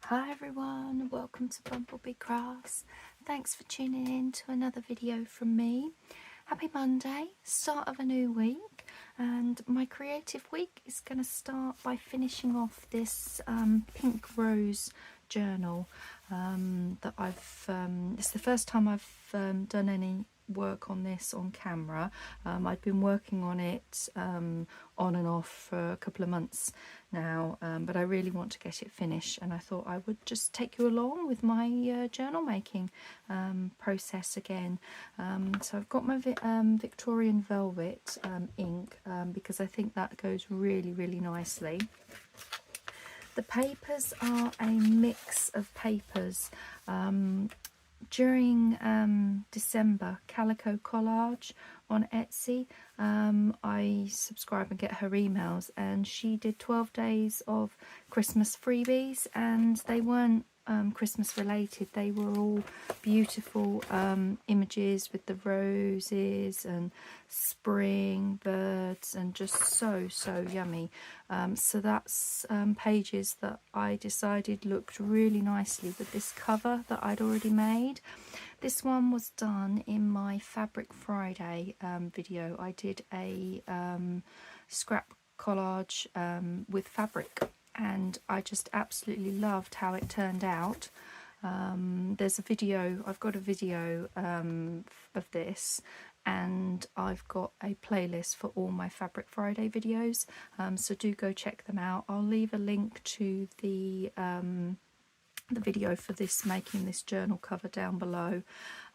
Hi everyone, welcome to BumbleBeeCrafts. Thanks for tuning in to another video from me. Happy Monday, start of a new week, and my creative week is going to start by finishing off this pink rose journal that it's the first time I've done any work on this on camera. I've been working on it on and off for a couple of months now, but I really want to get it finished, and I thought I would just take you along with my journal making process again. So I've got my Victorian Velvet ink because I think that goes really nicely. The papers are a mix of papers. During December, Calico Collage on Etsy, I subscribe and get her emails, and she did 12 days of Christmas freebies, and they weren't Christmas related. They were all beautiful images with the roses and spring birds, and just so yummy. So that's pages that I decided looked really nicely with this cover that I'd already made. This one was done in my Fabric Friday video. I did a scrap collage with fabric, and I just absolutely loved how it turned out. There's a video, I've got a video of this, and I've got a playlist for all my Fabric Friday videos, so do go check them out. I'll leave a link to the video for this, making this journal cover, down below.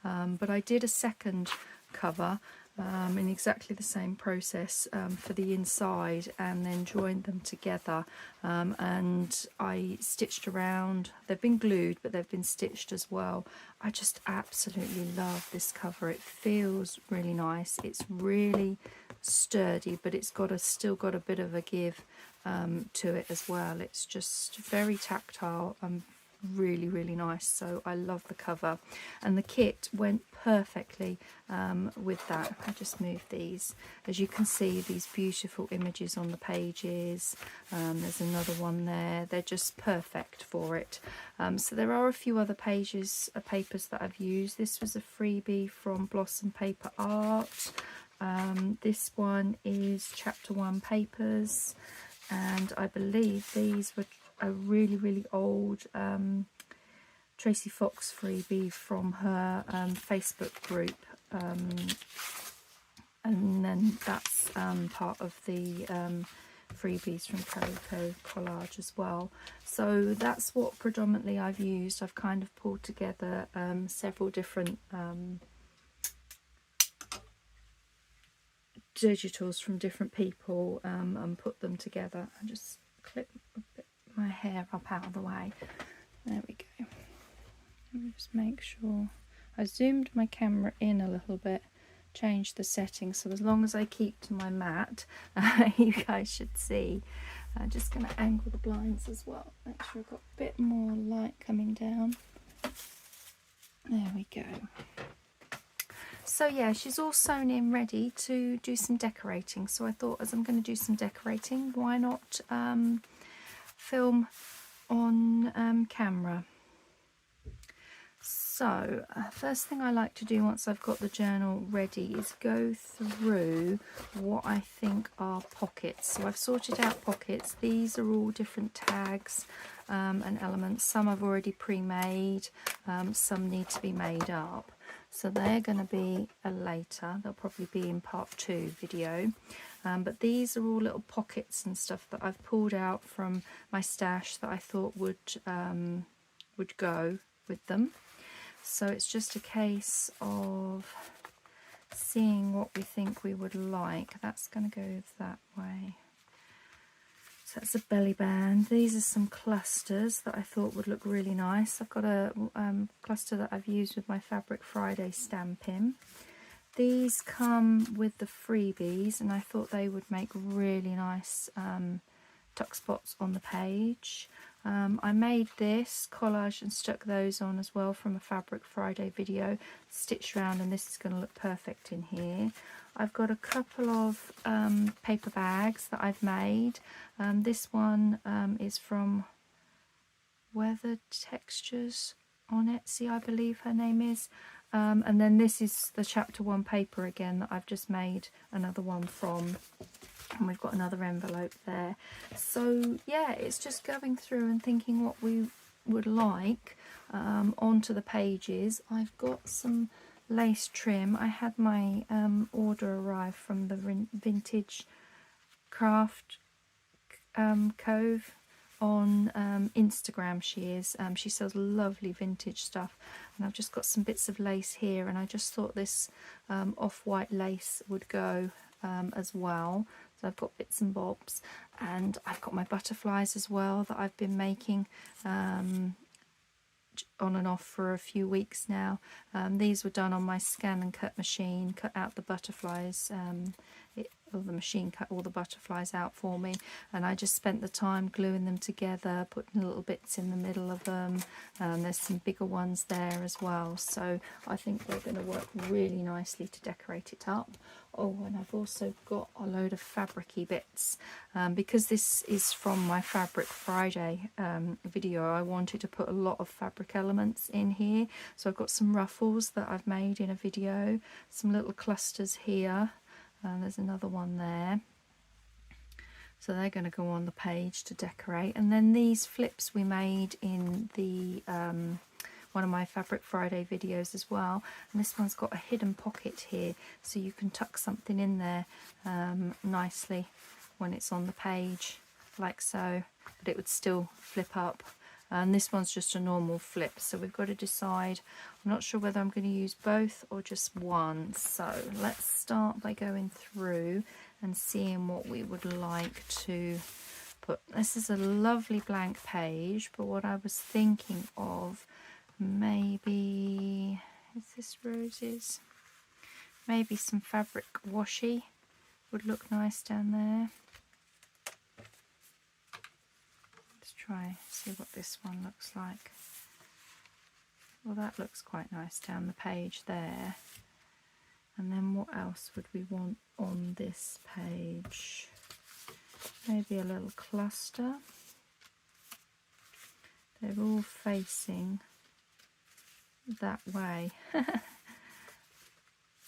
But I did a second cover in exactly the same process for the inside, and then joined them together, and I stitched around. They've been glued, but they've been stitched as well. I just absolutely love this cover. It feels really nice. It's really sturdy, but it's still got a bit of a give to it as well. It's just very tactile and really nice. So I love the cover, and the kit went perfectly with that. I just moved these. As you can see, these beautiful images on the pages. There's another one there. They're just perfect for it. So there are a few other papers that I've used. This was a freebie from Blossom Paper Art. This one is Chapter 1 papers, and I believe these were a really old Tracy Fox freebie from her Facebook group, and then that's part of the freebies from Calico Collage as well. So that's what predominantly I've used. I've kind of pulled together several different digitals from different people and put them together. I just clip a bit my hair up out of the way. There we go. Let me just make sure I zoomed my camera in a little bit, changed the settings, so as long as I keep to my mat, you guys should see. I'm just going to angle the blinds as well, make sure I've got a bit more light coming down. There we go. So yeah, she's all sewn in, ready to do some decorating. So I thought, as I'm going to do some decorating, why not film on camera. So first thing I like to do once I've got the journal ready is go through what I think are pockets. So I've sorted out pockets. These are all different tags and elements. Some I've already pre-made, some need to be made up. So they're going to be later. They'll probably be in part 2 video. But these are all little pockets and stuff that I've pulled out from my stash that I thought would go with them. So it's just a case of seeing what we think we would like. That's going to go that way. So that's a belly band. These are some clusters that I thought would look really nice. I've got a cluster that I've used with my Fabric Friday stamping. These come with the freebies, and I thought they would make really nice tuck spots on the page. I made this collage and stuck those on as well from a Fabric Friday video, stitched around, and this is going to look perfect in here. I've got a couple of paper bags that I've made. This one is from Weather Textures on Etsy, I believe her name is. And then this is the chapter 1 paper again that I've just made another one from, and we've got another envelope there. So yeah, it's just going through and thinking what we would like onto the pages. I've got some lace trim. I had my order arrive from the Vintage Craft Cove on Instagram. She sells lovely vintage stuff, and I've just got some bits of lace here, and I just thought this off-white lace would go as well. So I've got bits and bobs, and I've got my butterflies as well that I've been making on and off for a few weeks now. These were done on my scan and cut machine, cut out the butterflies. The machine cut all the butterflies out for me, and I just spent the time gluing them together, putting little bits in the middle of them. There's some bigger ones there as well, so I think they're going to work really nicely to decorate it up. Oh, and I've also got a load of fabricy bits. Because this is from my Fabric Friday video, I wanted to put a lot of fabric elements in here. So I've got some ruffles that I've made in a video, some little clusters here, and there's another one there. So they're going to go on the page to decorate. And then these flips we made in the one of my Fabric Friday videos as well. And this one's got a hidden pocket here, so you can tuck something in there nicely when it's on the page, like so, but it would still flip up. And this one's just a normal flip, so we've got to decide. I'm not sure whether I'm going to use both or just one. So let's start by going through and seeing what we would like to put. This is a lovely blank page, but what I was thinking of, maybe, is this roses? Maybe some fabric washi would look nice down there. Let's try see what this one looks like. Well, that looks quite nice down the page there. And then what else would we want on this page? Maybe a little cluster. They're all facing that way.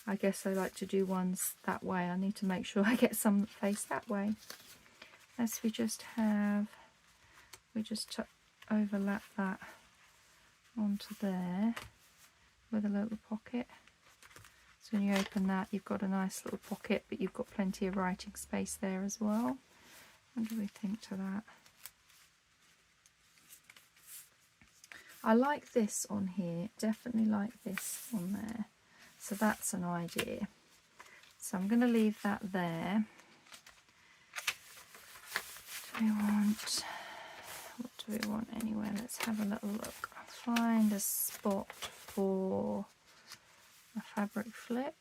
I guess I like to do ones that way. I need to make sure I get some that face that way. As we just overlap that onto there with a little pocket. So when you open that, you've got a nice little pocket, but you've got plenty of writing space there as well. What do we think to that? I like this on here, definitely like this on there. So that's an idea. So I'm going to leave that there. What do we want anyway? Let's have a little look. Find a spot for a fabric flip.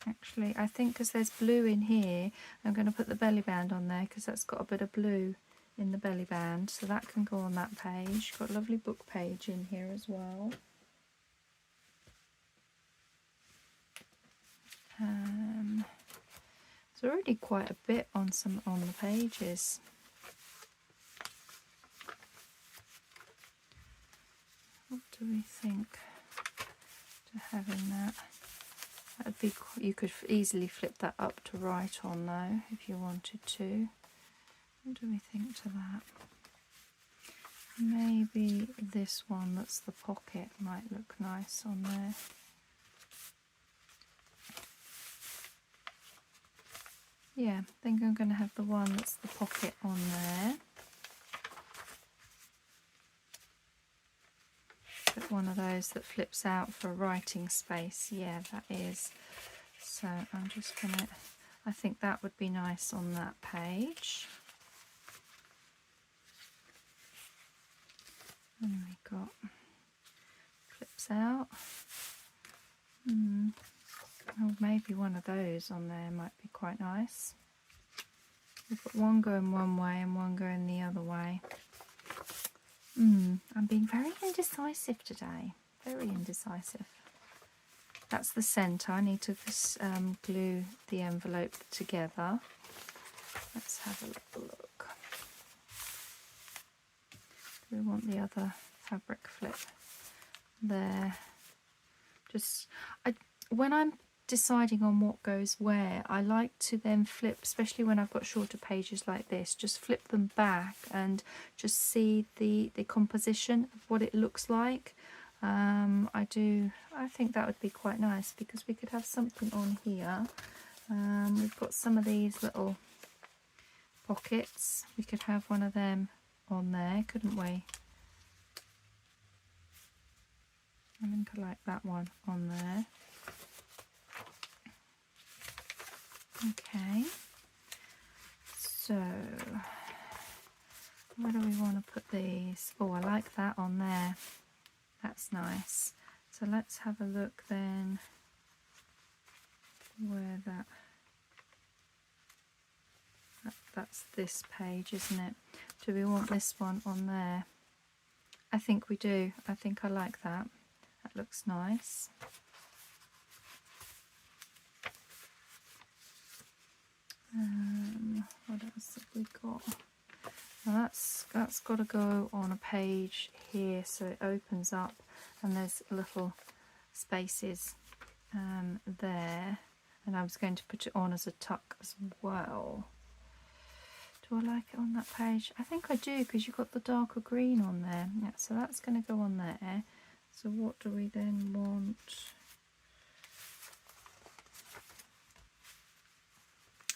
Actually, I think because there's blue in here, I'm going to put the belly band on there because that's got a bit of blue in the belly band, so that can go on that page. Got a lovely book page in here as well. There's already quite a bit on the pages. What do we think to having that? That'd be, you could easily flip that up to write on though if you wanted to. What do we think to that? Maybe this one that's the pocket might look nice on there. Yeah, I think I'm going to have the one that's the pocket on there. But one of those that flips out for writing space. Yeah, that is. So I'm just going to, I think that would be nice on that page. And we got flips out. Oh, maybe one of those on there might be quite nice. We've got one going one way and one going the other way. I'm being very indecisive today. Very indecisive. That's the centre. I need to glue the envelope together. Let's have a little look. we want the other fabric flip there? When I'm deciding on what goes where, I like to then flip, especially when I've got shorter pages like this, just flip them back and just see the composition of what it looks like. I think that would be quite nice, because we could have something on here. We've got some of these little pockets. We could have one of them on there, couldn't we? I think I like that one on there. Okay, so where do we want to put these? Oh, I like that on there. That's nice. So let's have a look then where that's this page, isn't it? Do we want this one on there? I think we do. I think I like that. That looks nice. What else have we got? Now that's got to go on a page here, so it opens up and there's little spaces there, and I was going to put it on as a tuck as well. Do I like it on that page? I think I do, because you've got the darker green on there. Yeah, so that's going to go on there. So what do we then want?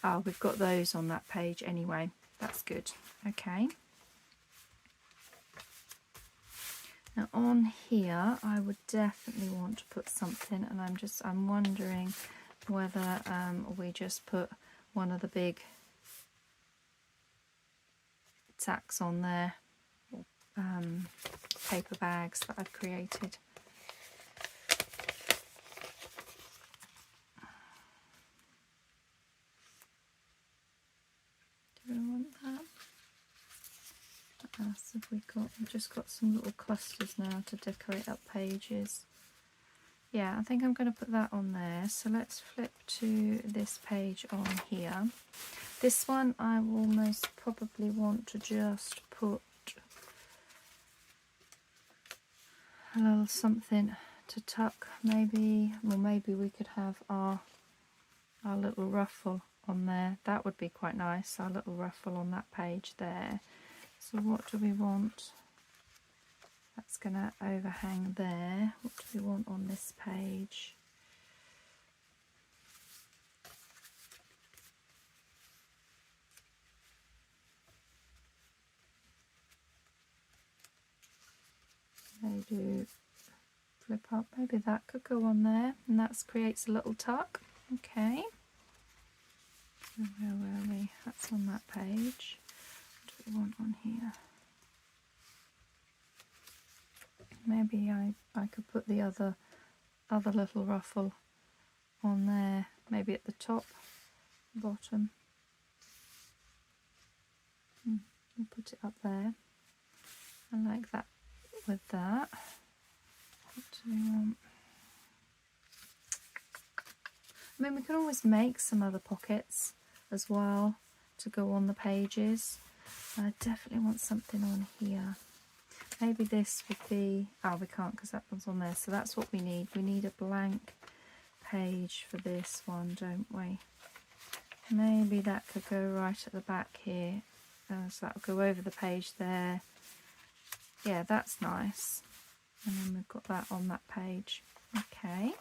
Oh, we've got those on that page anyway. That's good. Okay. Now on here, I would definitely want to put something, and I'm wondering whether we just put one of the big tacks on there, paper bags that I've created. Do we want that? What else have we got? We've just got some little clusters now to decorate up pages. Yeah, I think I'm going to put that on there. So let's flip to this page on here. This one I will most probably want to just put a little something to tuck. Maybe we could have our little ruffle on there. That would be quite nice, our little ruffle on that page there. So what do we want? That's going to overhang there. What do we want on this page? They do flip up. Maybe that could go on there, and that creates a little tuck. Okay. Where were we? That's on that page. What do we want on here? Maybe I could put the other little ruffle on there, maybe at the top, bottom. We'll put it up there. I like that with that. What do we want? I mean, we can always make some other pockets as well to go on the pages. I definitely want something on here. Maybe this would be, oh, we can't because that one's on there, so that's what we need. We need a blank page for this one, don't we? Maybe that could go right at the back here, so that will go over the page there. Yeah, that's nice. And then we've got that on that page. Okay.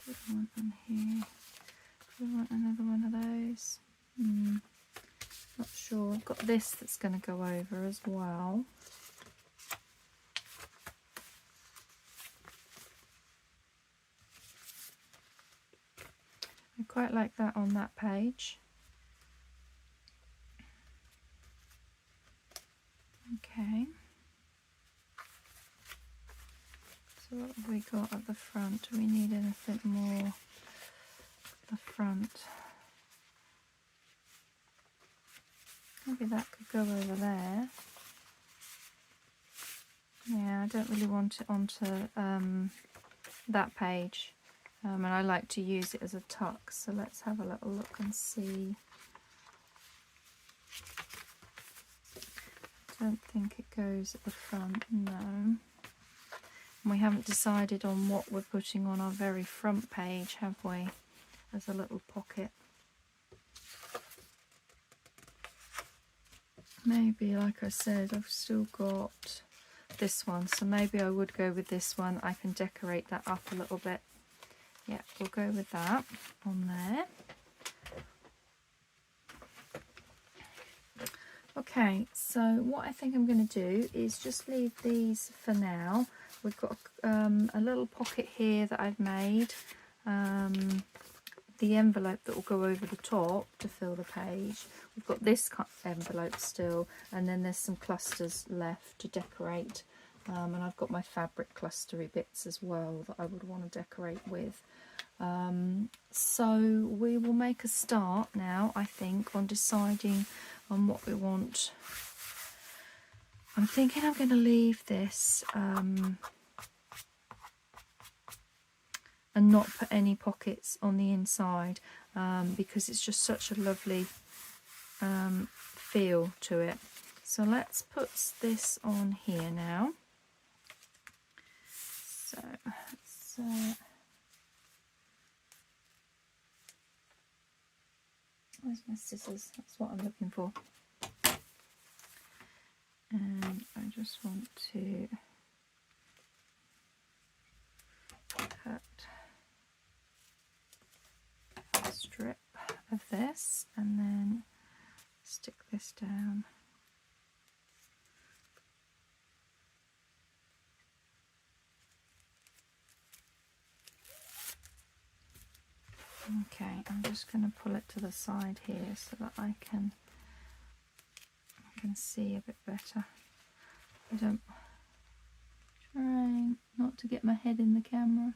What do we want on here? Do we want another one of those? Not sure. I've got this that's going to go over as well. I quite like that on that page. Okay. So what have we got at the front? Do we need anything more at the front? Maybe that could go over there. Yeah, I don't really want it onto that page. and I like to use it as a tuck, so let's have a little look and see. I don't think it goes at the front, no. And we haven't decided on what we're putting on our very front page, have we? As a little pocket. Maybe, like I said, I've still got this one, so maybe I would go with this one. I can decorate that up a little bit. Yeah, we'll go with that on there. Okay, so what I think I'm going to do is just leave these for now. We've got a little pocket here that I've made. The envelope that will go over the top to fill the page. We've got this envelope still, and then there's some clusters left to decorate. And I've got my fabric clustery bits as well that I would want to decorate with. So we will make a start now, I think, on deciding on what we want. I'm thinking I'm going to leave this and not put any pockets on the inside, because it's just such a lovely feel to it. So let's put this on here now. So where's my scissors? That's what I'm looking for. And I just want to cut a strip of this and then stick this down. Okay, I'm just going to pull it to the side here so that I can see a bit better. I don't trying not to get my head in the camera.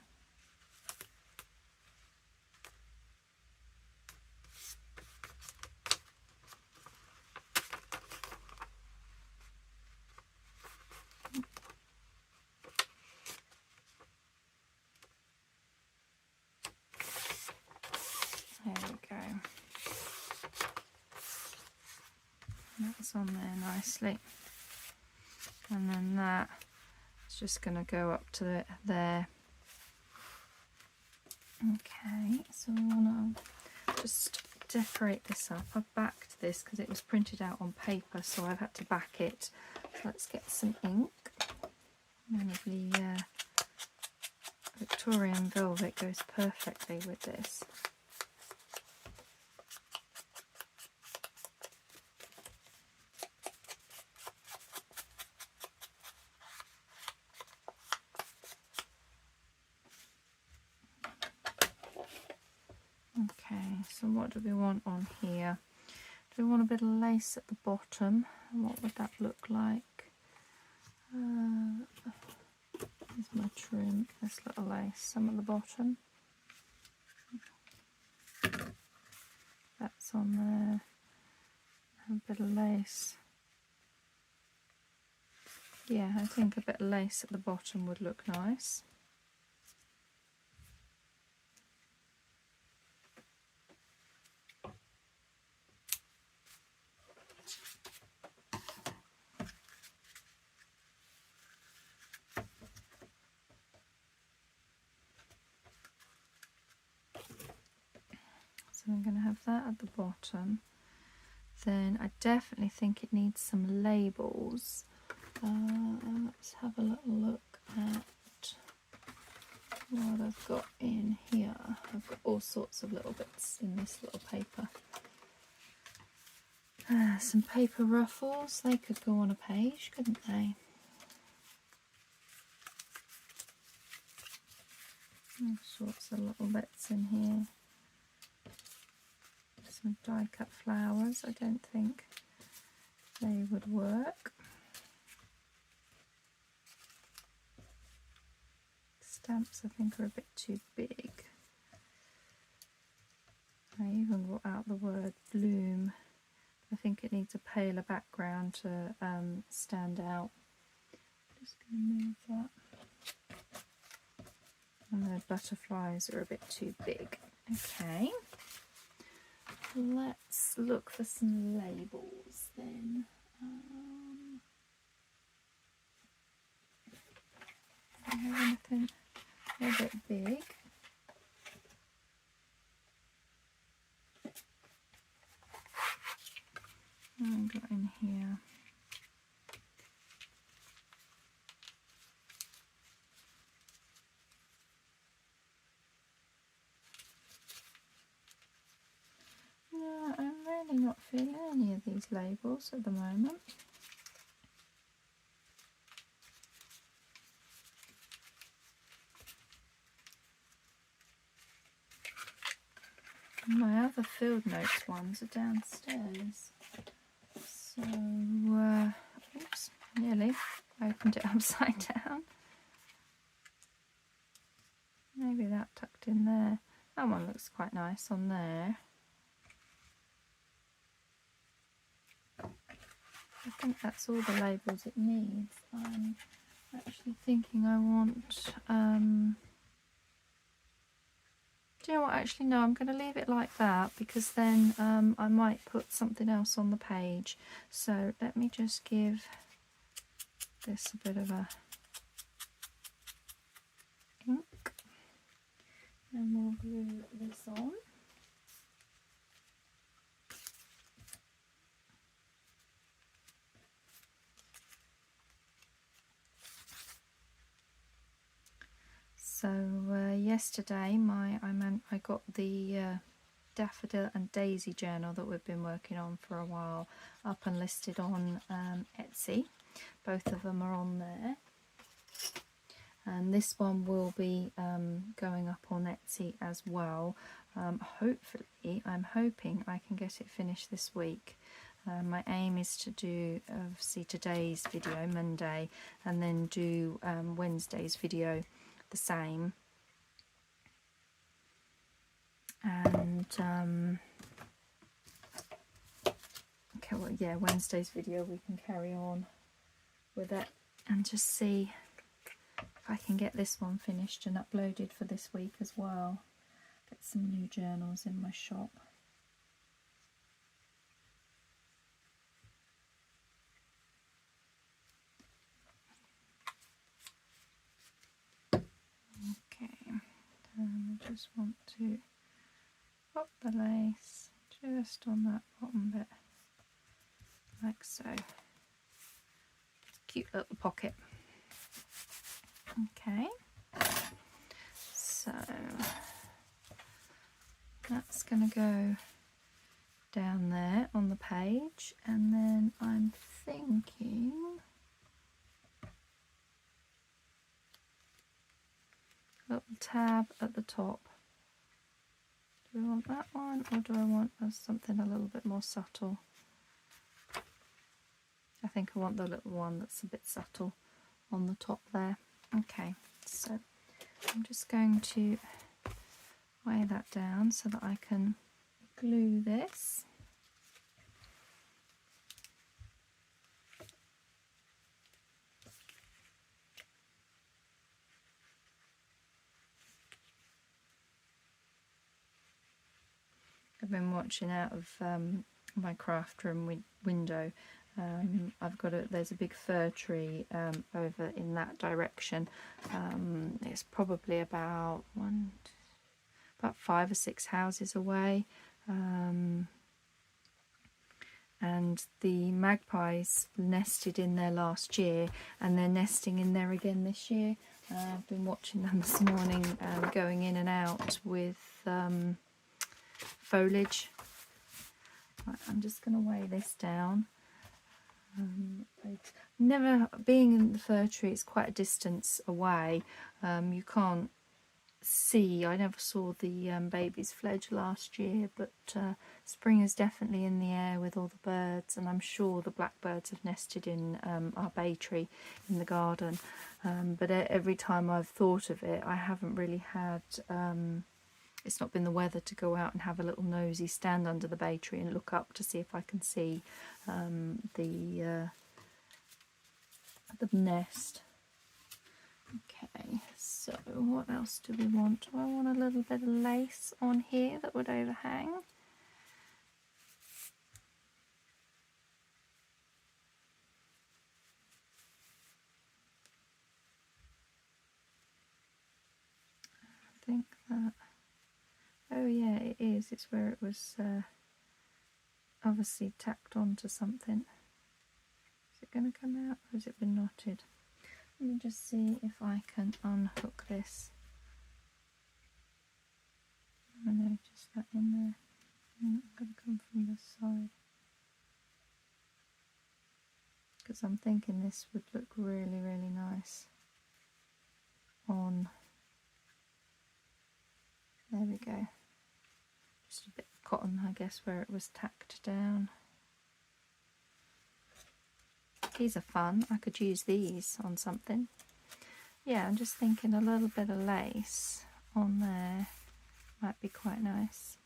There we go. That's on there nicely. And then that is just going to go up to there. Okay, so we want to just decorate this up. I've backed this because it was printed out on paper, so I've had to back it. So let's get some ink. One of the Victorian velvet goes perfectly with this. Okay, so what do we want on here? Do we want a bit of lace at the bottom? And what would that look like? Here's my trim, this little lace, some at the bottom. That's on there. A bit of lace. Yeah, I think a bit of lace at the bottom would look nice. So I'm going to have that at the bottom. Then I definitely think it needs some labels. Let's have a little look at what I've got in here. I've got all sorts of little bits in this little paper. Some paper ruffles, they could go on a page, couldn't they? All sorts of little bits in here. Some die cut flowers, I don't think they would work. Stamps I think are a bit too big. I even brought out the word bloom. I think it needs a paler background to stand out. Just going to move that. And the butterflies are a bit too big. Okay, let's look for some labels then. Do you have anything a bit big? What have I got in here? No, I'm really not feeling any of these labels at the moment. My other field notes ones are downstairs. So, oops, nearly opened it upside down. Maybe that tucked in there. That one looks quite nice on there. I think that's all the labels it needs. I'm actually thinking I want... do you know what? Actually, no, I'm going to leave it like that because then I might put something else on the page. So let me just give this a bit of a ink and we'll glue this on. So yesterday I got the Daffodil and Daisy journal that we've been working on for a while up and listed on Etsy. Both of them are on there, and this one will be going up on Etsy as well. Hopefully, I'm hoping I can get it finished this week. My aim is to do obviously today's video, Monday, and then do Wednesday's video the same. And okay, well, yeah, Wednesday's video we can carry on with it and just see if I can get this one finished and uploaded for this week as well. Get some new journals in my shop. Okay, I just want to pop the lace just on that bottom bit, like so. Cute little pocket. Okay, so that's going to go down there on the page, and then I'm thinking little tab at the top. Do I want that one, or do I want something a little bit more subtle? I think I want the little one that's a bit subtle on the top there. Okay, so I'm just going to weigh that down so that I can glue this. I've been watching out of my craft room window. I've got there's a big fir tree over in that direction. It's probably about 5 or 6 houses away, and the magpies nested in there last year, and they're nesting in there again this year. I've been watching them this morning, going in and out with foliage. Right, I'm just going to weigh this down. Never being in the fir tree, it's quite a distance away. You can't see. I never saw the babies fledge last year, but spring is definitely in the air with all the birds, and I'm sure the blackbirds have nested in our bay tree in the garden. But every time I've thought of it, I haven't really had it's not been the weather to go out and have a little nosy stand under the bay tree and look up to see if I can see the nest. Okay, so what else do we want? Do I want a little bit of lace on here that would overhang? I think that, oh yeah, it is. It's where it was obviously tacked onto something. Is it going to come out or has it been knotted? Let me just see if I can unhook this. I noticed that in there. It's going to come from this side. Because I'm thinking this would look really, really nice on. There we go. Just a bit of cotton, I guess, where it was tacked down. These are fun. I could use these on something. Yeah, I'm just thinking a little bit of lace on there might be quite nice.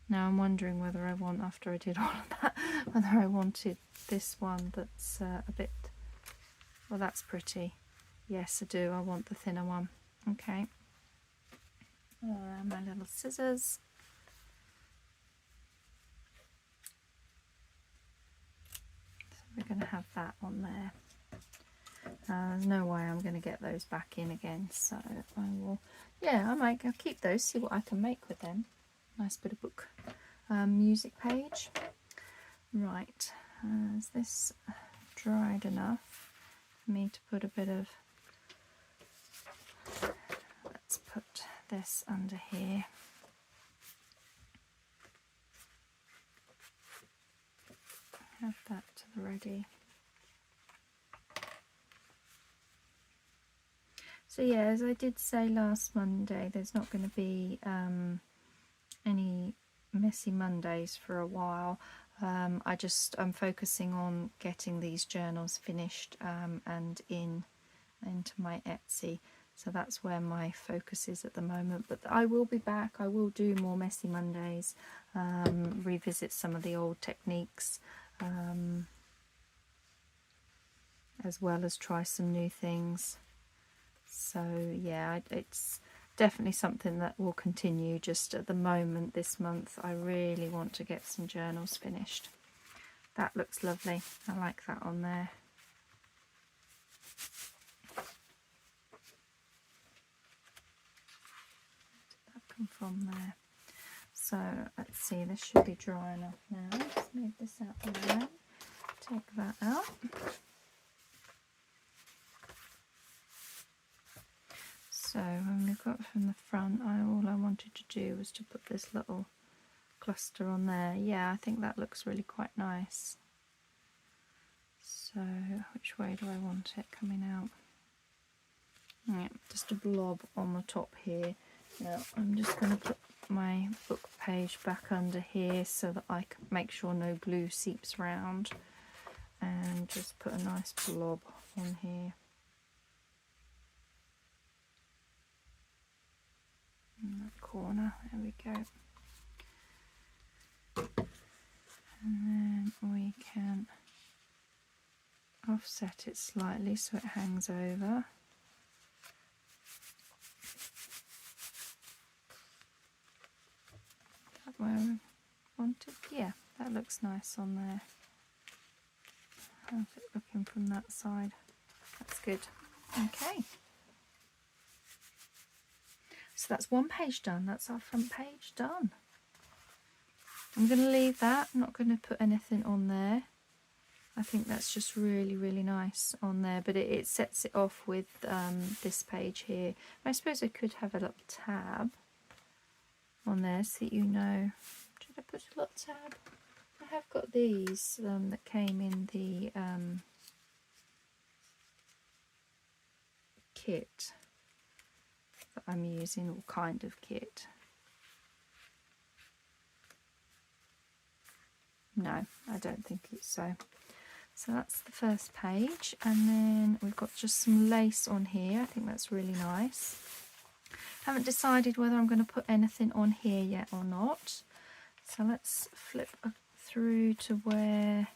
Now I'm wondering whether I want, after I did all of that, whether I wanted this one that's a bit, well, that's pretty. Yes, I do. I want the thinner one. Okay. My little scissors. So we're going to have that on there. There's no way I'm going to get those back in again, so I will, yeah, I'll keep those, see what I can make with them. Nice bit of book music page. Right, is this dried enough for me to put a bit of, let's put this under here. Have that to the ready. So yeah, as I did say last Monday, there's not going to be any messy Mondays for a while. I'm focusing on getting these journals finished and into my Etsy. So that's where my focus is at the moment. But I will be back. I will do more messy Mondays, revisit some of the old techniques, as well as try some new things. So yeah, it's definitely something that will continue. Just at the moment this month I really want to get some journals finished. That looks lovely. I like that on there. Where did that come from there? So let's see, this should be dry enough now. Let's move this out of the way. Take that out. So when we've got from the front, all I wanted to do was to put this little cluster on there. Yeah, I think that looks really quite nice. So which way do I want it coming out? Yeah, just a blob on the top here. Now I'm just going to put my book page back under here so that I can make sure no glue seeps round, and just put a nice blob on here. In that corner, there we go. And then we can offset it slightly so it hangs over. That where I wanted? Yeah, that looks nice on there. How's it looking from that side? That's good. Okay. So that's one page done. That's our front page done. I'm going to leave that. I'm not going to put anything on there. I think that's just really, really nice on there. But it sets it off with this page here. I suppose I could have a little tab on there so that you know. Should I put a little tab? I have got these that came in the kit that I'm using, or kind of kit. No, I don't think it's so. So that's the first page, and then we've got just some lace on here. I think that's really nice. Haven't decided whether I'm going to put anything on here yet or not. So let's flip through to where,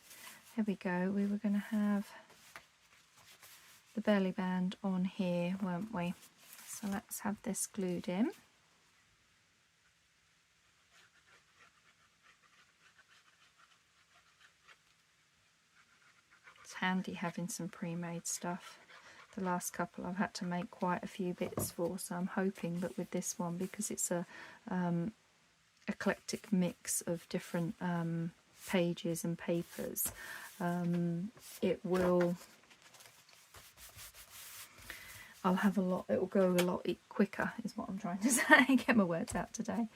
here we go, we were going to have the belly band on here, won't we? So let's have this glued in. It's handy having some pre-made stuff. The last couple I've had to make quite a few bits for, so I'm hoping that with this one, because it's a eclectic mix of different pages and papers, it will, I'll have a lot, it will go a lot quicker is what I'm trying to say. Get my words out today.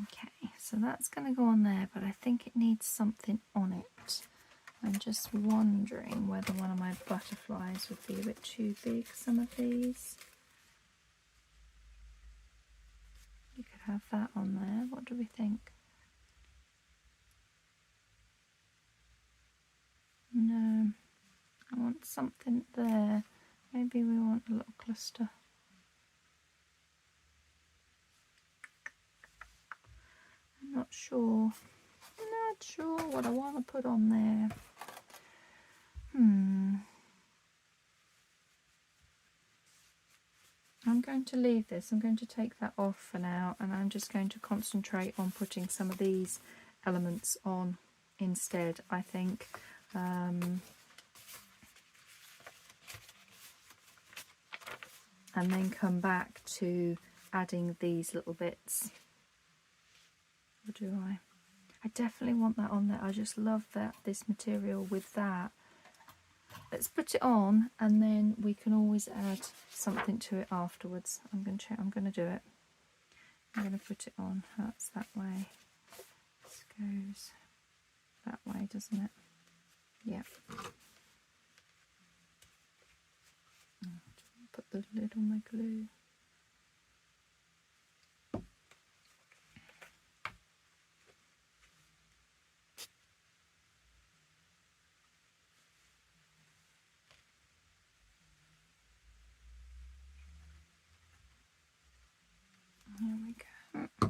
Okay, so that's going to go on there, but I think it needs something on it. I'm just wondering whether one of my butterflies would be a bit too big, some of these. You could have that on there. What do we think? No, I want something there. Maybe we want a little cluster. I'm not sure. Not sure what I want to put on there. I'm going to leave this. I'm going to take that off for now, and I'm just going to concentrate on putting some of these elements on instead, I think. And then come back to adding these little bits. Or do I? I definitely want that on there. I just love this material with that. Let's put it on, and then we can always add something to it afterwards. I'm going to do it. I'm going to put it on. That's that way. This goes that way, doesn't it? Yeah. Put the lid on my glue. Here we go.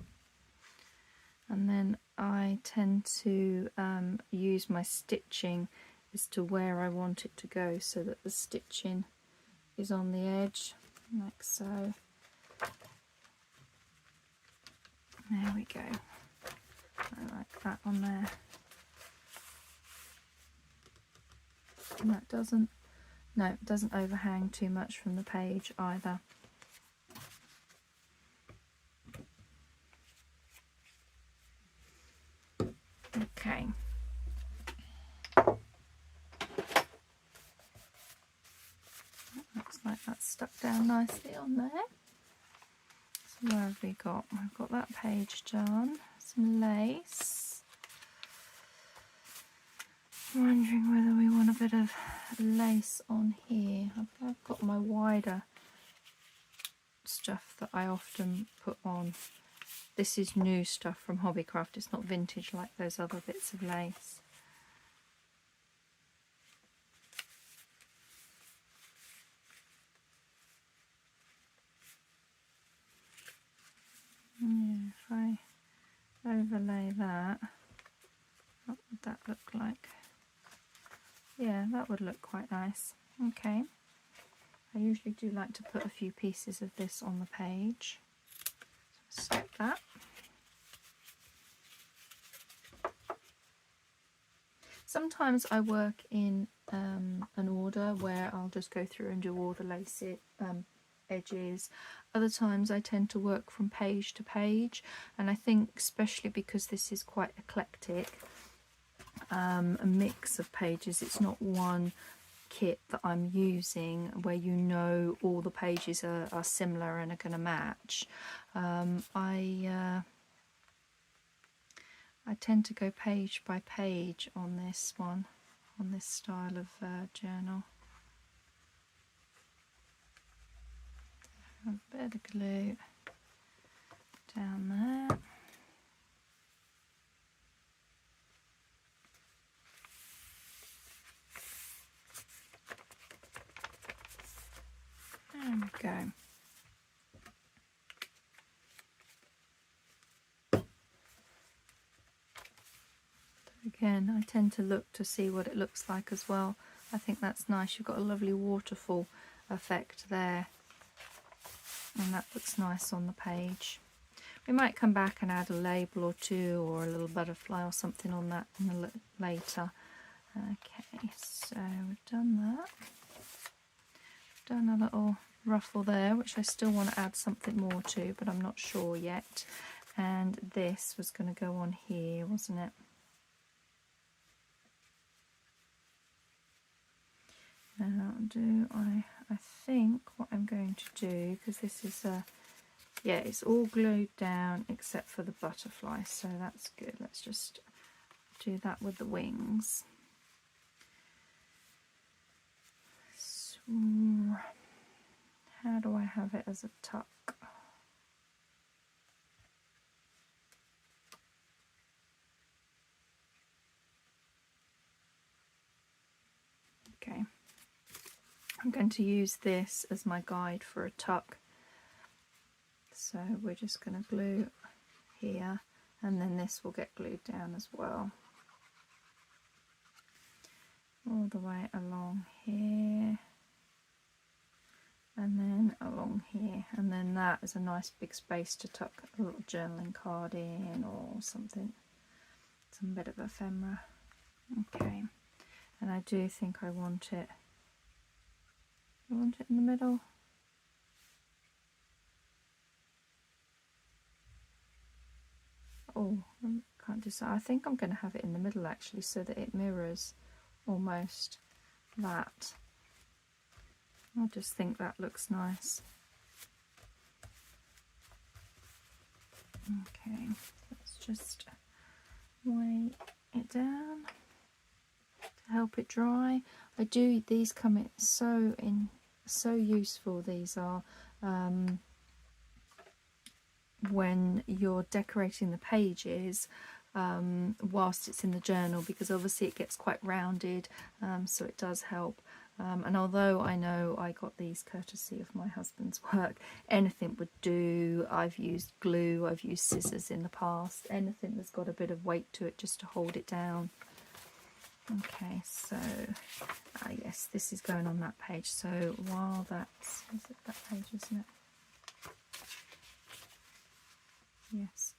And then I tend to use my stitching as to where I want it to go, so that the stitching is on the edge, like so. There we go. I like that on there. And that doesn't, no, it doesn't overhang too much from the page either. Okay. Looks like that's stuck down nicely on there. So where have we got? I've got that page done. Some lace. I'm wondering whether we want a bit of lace on here. I've got my wider stuff that I often put on. This is new stuff from Hobbycraft. It's not vintage like those other bits of lace. Yeah, if I overlay that, what would that look like? Yeah, that would look quite nice. Okay. I usually do like to put a few pieces of this on the page. So set that. Sometimes I work in an order where I'll just go through and do all the lace edges. Other times I tend to work from page to page, and I think especially because this is quite eclectic, a mix of pages, it's not one kit that I'm using where you know all the pages are similar and are going to match. I tend to go page by page on this one, on this style of journal. A bit of glue down there. There we go. Again, I tend to look to see what it looks like as well. I think that's nice. You've got a lovely waterfall effect there, and that looks nice on the page. We might come back and add a label or two or a little butterfly or something on that later. Okay, so we've done that. Done a little ruffle there, which I still want to add something more to, but I'm not sure yet. And this was going to go on here, wasn't it? Now I think what I'm going to do, because this is yeah, it's all glued down except for the butterfly, so that's good. Let's just do that with the wings. So, how do I have it as a tuck? Okay, I'm going to use this as my guide for a tuck. So we're just going to glue here, and then this will get glued down as well. All the way along here, and then along here, and then that is a nice big space to tuck a little journaling card in or something, some bit of ephemera. Okay, and I do think I want it in the middle. Oh, I can't decide. I think I'm going to have it in the middle actually, so that it mirrors almost that. I just think that looks nice. Okay, let's just weigh it down to help it dry. These come in so useful. These are when you're decorating the pages whilst it's in the journal, because obviously it gets quite rounded, so it does help. And although I know I got these courtesy of my husband's work, anything would do. I've used glue, I've used scissors in the past, anything that's got a bit of weight to it just to hold it down. Okay, so yes, this is going on that page. So while that's, is it that page, isn't it? Yes,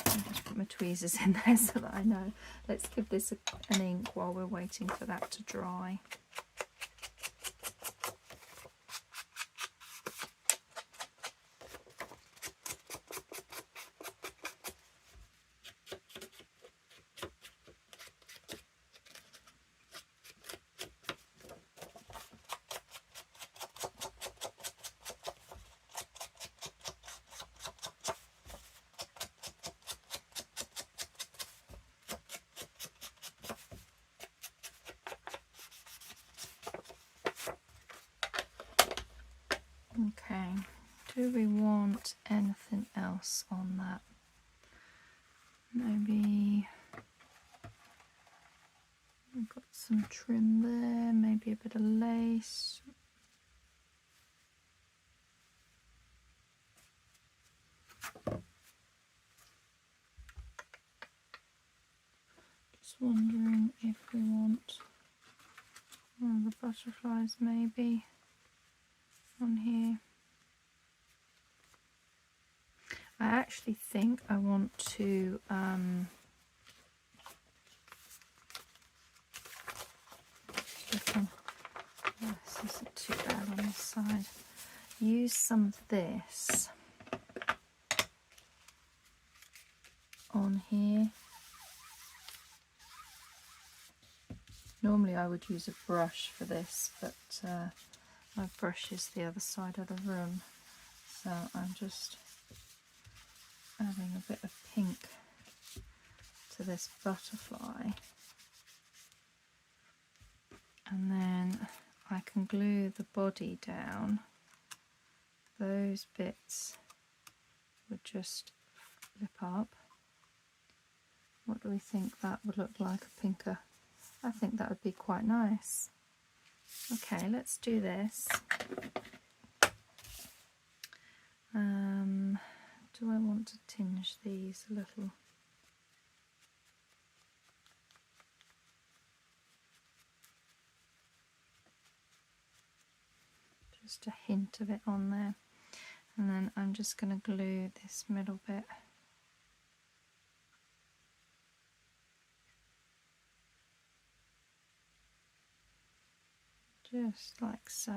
I'll just put my tweezers in there so that I know. Let's give this an ink while we're waiting for that to dry. Okay, do we want anything else on that? Maybe we've got some trim there, maybe a bit of lace. Just wondering if we want one of the butterflies maybe on here. I actually think I want to this isn't too bad on this side. Use some of this on here. Normally I would use a brush for this, but my brush is the other side of the room, so I'm just adding a bit of pink to this butterfly, and then I can glue the body down. Those bits would just flip up. What do we think that would look like, a pinker? I think that would be quite nice. Okay, let's do this. Do I want to tinge these a little? just a hint of it on there. And then I'm just going to glue this middle bit. Just like so.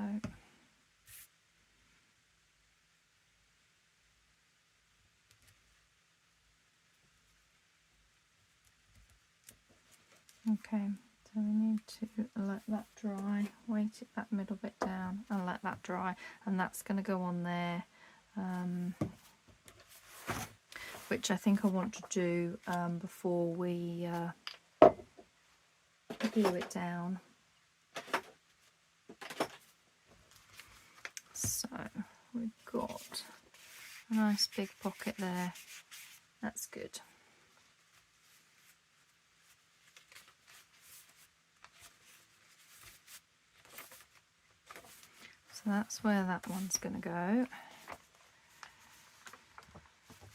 Okay, so we need to let that dry, weight it that middle bit down and let that dry, and that's going to go on there, which I think I want to do before we glue it down. So we've got a nice big pocket there, that's good. So that's where that one's going to go.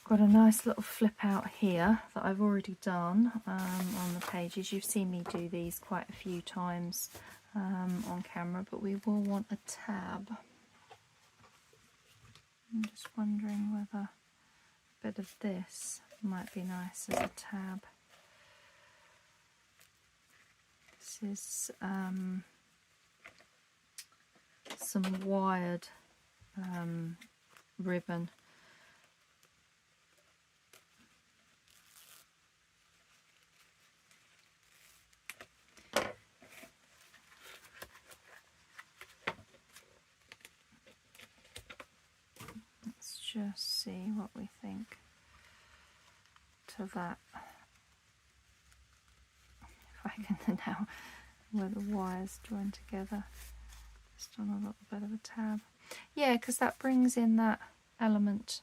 Got a nice little flip out here that I've already done on the pages. You've seen me do these quite a few times on camera, but we will want a tab. I'm just wondering whether a bit of this might be nice as a tab. This is some wired ribbon. Let's just see what we think to that. If I can now, where the wires join together. Just on a little bit of a tab. Yeah, because that brings in that element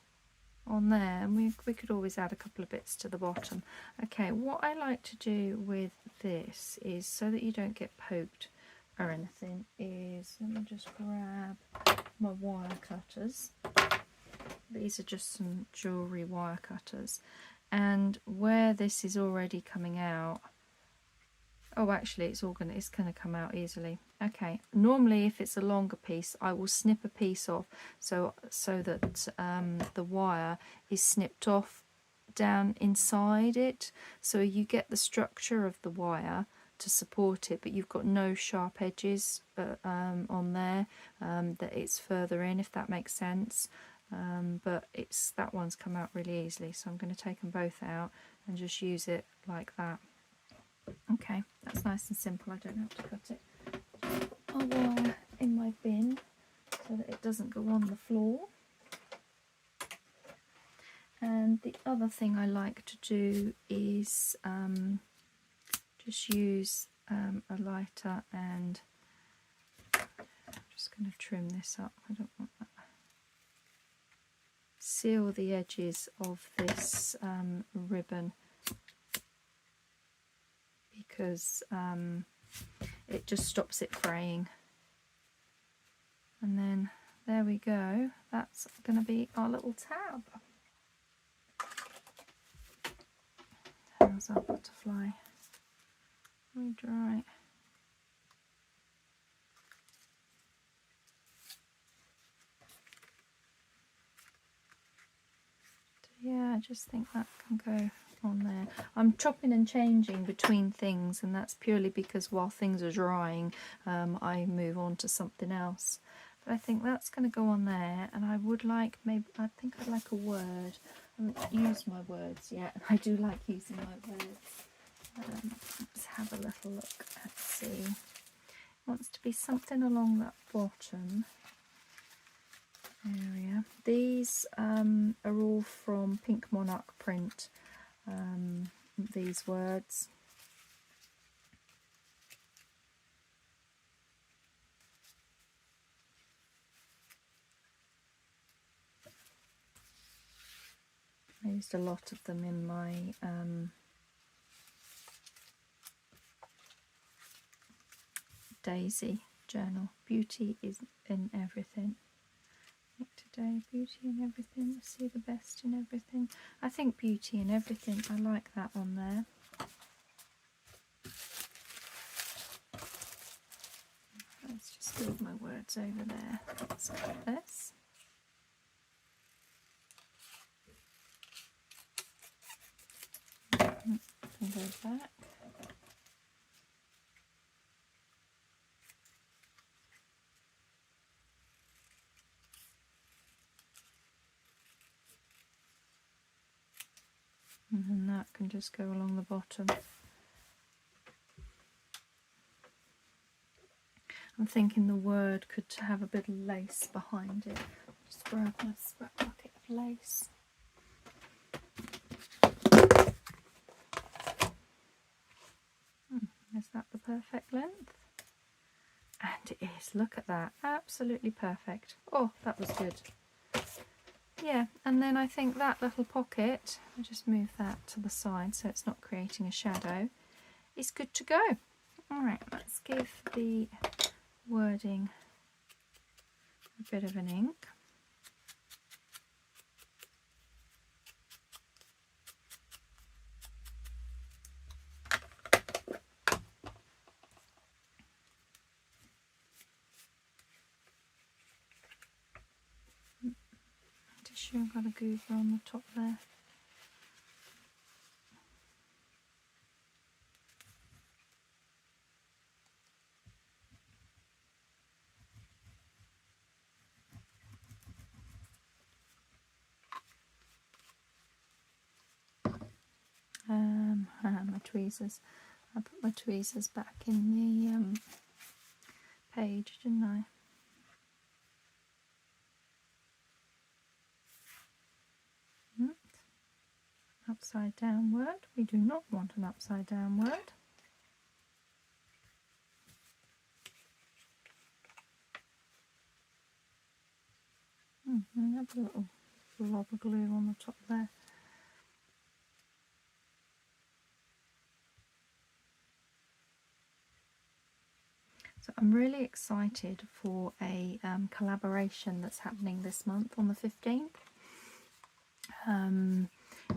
on there, and we could always add a couple of bits to the bottom. Okay, what I like to do with this is, so that you don't get poked or anything, is let me just grab my wire cutters. These are just some jewellery wire cutters, and where this is already coming out, oh actually it's gonna come out easily. Okay, normally if it's a longer piece I will snip a piece off so that the wire is snipped off down inside it, so you get the structure of the wire to support it, but you've got no sharp edges on there, that it's further in, if that makes sense. But that one's come out really easily, so I'm going to take them both out and just use it like that. Okay, that's nice and simple, I don't have to cut it. A wire in my bin so that it doesn't go on the floor. And the other thing I like to do is just use a lighter, and I'm just going to trim this up, I don't want that. Seal the edges of this ribbon, because it just stops it fraying. And then there we go, that's going to be our little tab. How's our butterfly? Very dry. Yeah, I just think that can go on there. I'm chopping and changing between things, and that's purely because while things are drying I move on to something else. But I think that's going to go on there, and I would like, maybe, I think I'd like a word. I haven't used my words yet. I do like using my words. Let's have a little look and see. It wants to be something along that bottom area. These are all from Pink Monach Print, these words. I used a lot of them in my Daisy journal. Beauty is in everything. Today, beauty in everything, see the best in everything. I think beauty in everything, I like that on there. Let's just move my words over there. Let's cut this. And go back. And then that can just go along the bottom. I'm thinking the word could have a bit of lace behind it. Just grab my scrap bucket of lace. Is that the perfect length? And it is. Look at that. Absolutely perfect. Oh, that was good. Yeah, and then I think that little pocket, I'll just move that to the side so it's not creating a shadow, is good to go. Alright, let's give the wording a bit of an ink. Tissue, I've got a goober on the top there. My tweezers. I put my tweezers back in the page, didn't I? Upside down word. We do not want an upside down word. I have a little blob of glue on the top there. So I'm really excited for a collaboration that's happening this month on the 15th.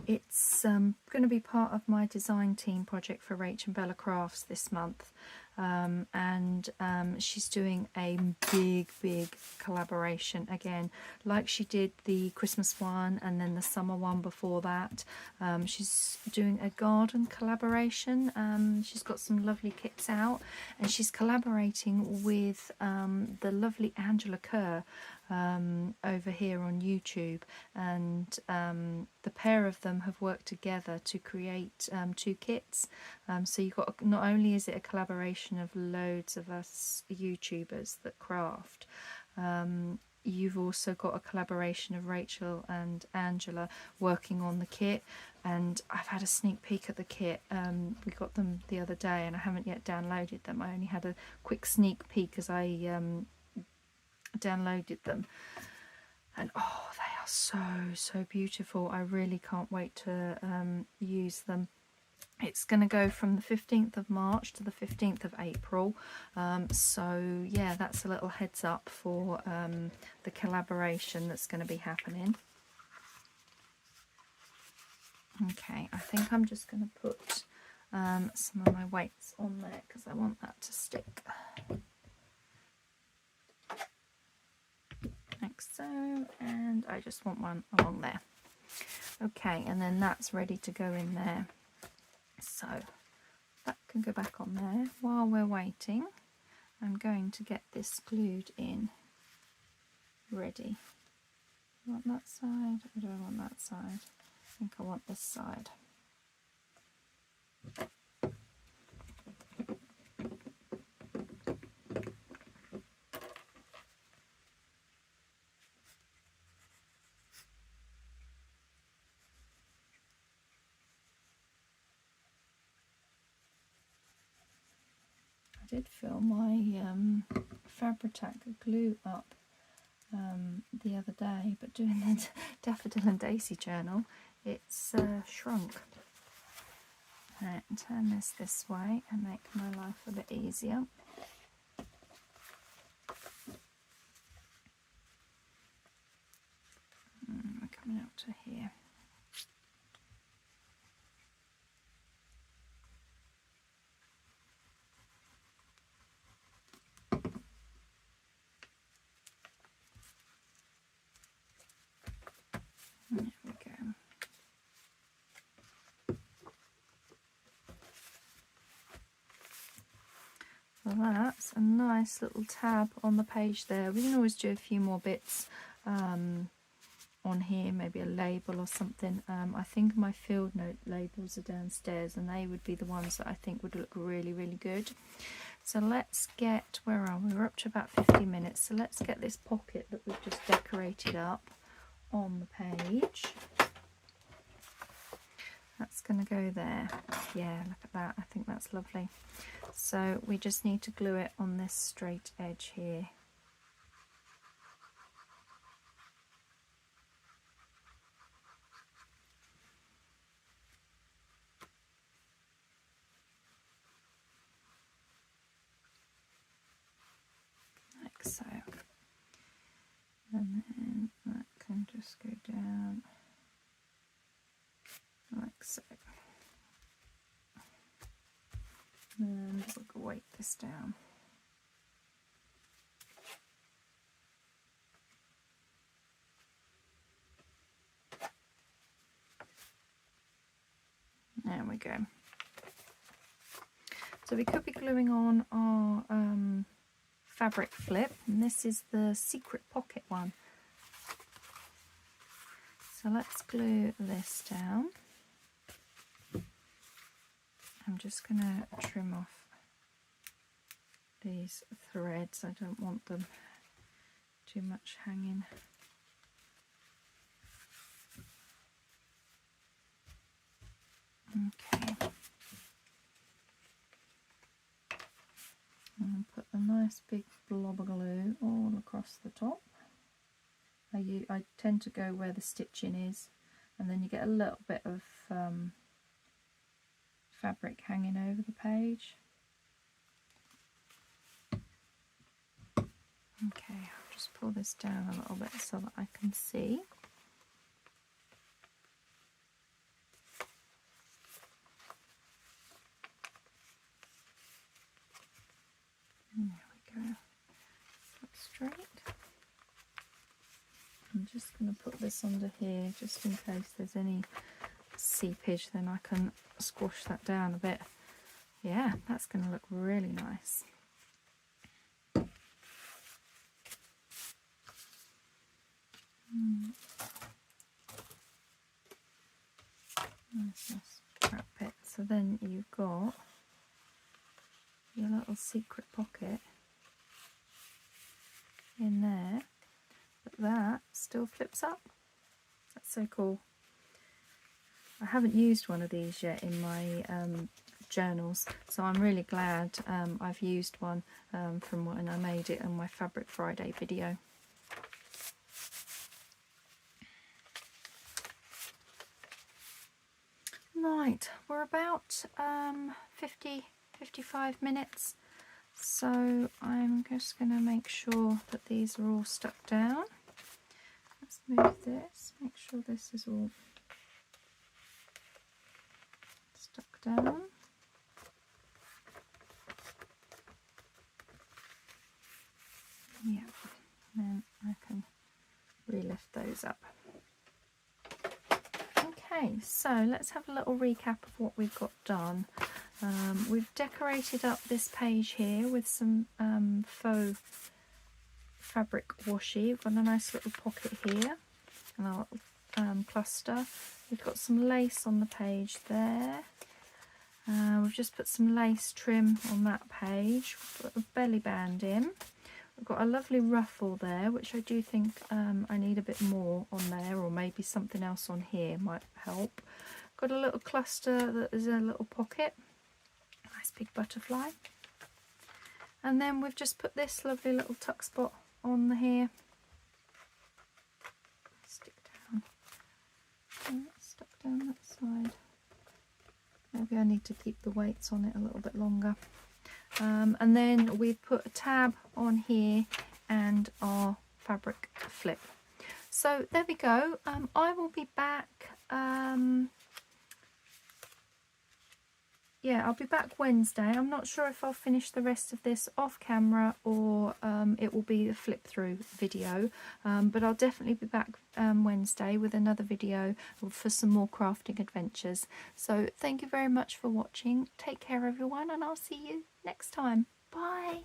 It's going to be part of my design team project for Rach and Bella Crafts this month, and she's doing a big collaboration again, like she did the Christmas one and then the summer one before that. She's doing a garden collaboration. She's got some lovely kits out, and she's collaborating with the lovely Angela Kerr over here on YouTube, and the pair of them have worked together to create 2 kits. So you've got, not only is it a collaboration of loads of us YouTubers that craft, you've also got a collaboration of Rachel and Angela working on the kit. And I've had a sneak peek at the kit. We got them the other day and I haven't yet downloaded them. I only had a quick sneak peek as I downloaded them, and oh, they are so beautiful. I really can't wait to use them. It's going to go from the 15th of March to the 15th of April, so yeah, that's a little heads up for the collaboration that's going to be happening. Okay, I think I'm just going to put some of my weights on there because I want that to stick. Like so, and I just want one along there. Okay, and then that's ready to go in there, so that can go back on there. While we're waiting, I'm going to get this glued in ready. Do I want that side or do I want that side? I think I want this side. I did fill my Fabri-Tac glue up the other day, but doing the Daffodil and Daisy journal, it's shrunk. Right, turn this way and make my life a bit easier. We're coming out to here. that's a nice little tab on the page there. We can always do a few more bits on here, maybe a label or something. I think my field note labels are downstairs, and they would be the ones that I think would look really, really good. So let's get, where are we? We're up to about 50 minutes. So let's get this pocket that we've just decorated up on the page. That's going to go there. Yeah, look at that. I think that's lovely. So we just need to glue it on this straight edge here. Like so. And then that can just go down like so. And we'll weight this down. There we go. So we could be gluing on our fabric flip, and this is the secret pocket one. So let's glue this down. I'm just going to trim off these threads. I don't want them too much hanging. Okay. And put a nice big blob of glue all across the top. I tend to go where the stitching is, and then you get a little bit of fabric hanging over the page. Okay, I'll just pull this down a little bit so that I can see. And there we go. That's straight. I'm just going to put this under here just in case there's any seepage, then I can squash that down a bit. Yeah, that's going to look really nice. Nice wrap bit. So then you've got your little secret pocket in there, but that still flips up. That's so cool. I haven't used one of these yet in my journals, so I'm really glad I've used one from when I made it in my Fabric Friday video. Right, we're about 55 minutes, so I'm just going to make sure that these are all stuck down. Let's move this, make sure this is all stuck down. Yeah, and then I can relift those up. Okay, so let's have a little recap of what we've got done. We've decorated up this page here with some faux fabric washi. We've got a nice little pocket here and a little cluster. We've got some lace on the page there. We've just put some lace trim on that page. We've put a belly band in. We've got a lovely ruffle there, which I do think I need a bit more on there, or maybe something else on here might help. Got a little cluster that is a little pocket, nice big butterfly. And then we've just put this lovely little tuck spot on here. Stick down. And it's stuck down that side. Maybe I need to keep the weights on it a little bit longer. And then we've put a tab on here and our fabric flip. So there we go. I will be back. Yeah, I'll be back Wednesday. I'm not sure if I'll finish the rest of this off camera or it will be a flip through video, but I'll definitely be back Wednesday with another video for some more crafting adventures. So thank you very much for watching. Take care everyone, and I'll see you next time. Bye.